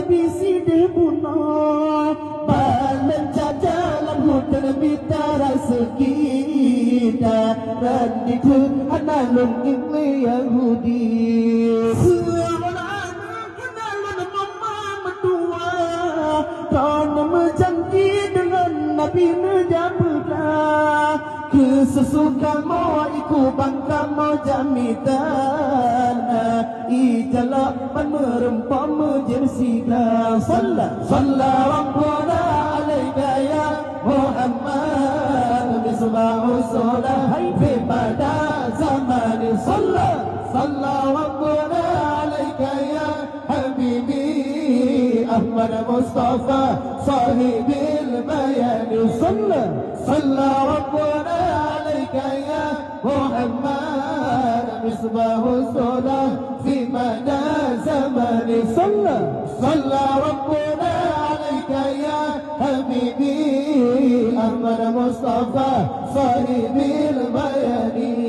Nabi sidih bunuh Balan jajalan hutan bitara sekitaran itu analun ingli Yahudi Seorang analun mama mentua Kau berjanji dengan Nabi menjabutlah Kesesukan mau iku bangka mau jamitan Ijalak menerempam menjersika Sallah Rabbuna alaika ya Muhammad Bismillah solah fi pada zaman Sallah Rabbuna alaika ya Habibi Ahmad Mustafa sahibil bayan Sallah Rabbuna alaika ya Muhammad Misbah solah fi pada zaman Sallah Rabbuna alaika ya Habibi Ahmad Mustafa sahibil bayani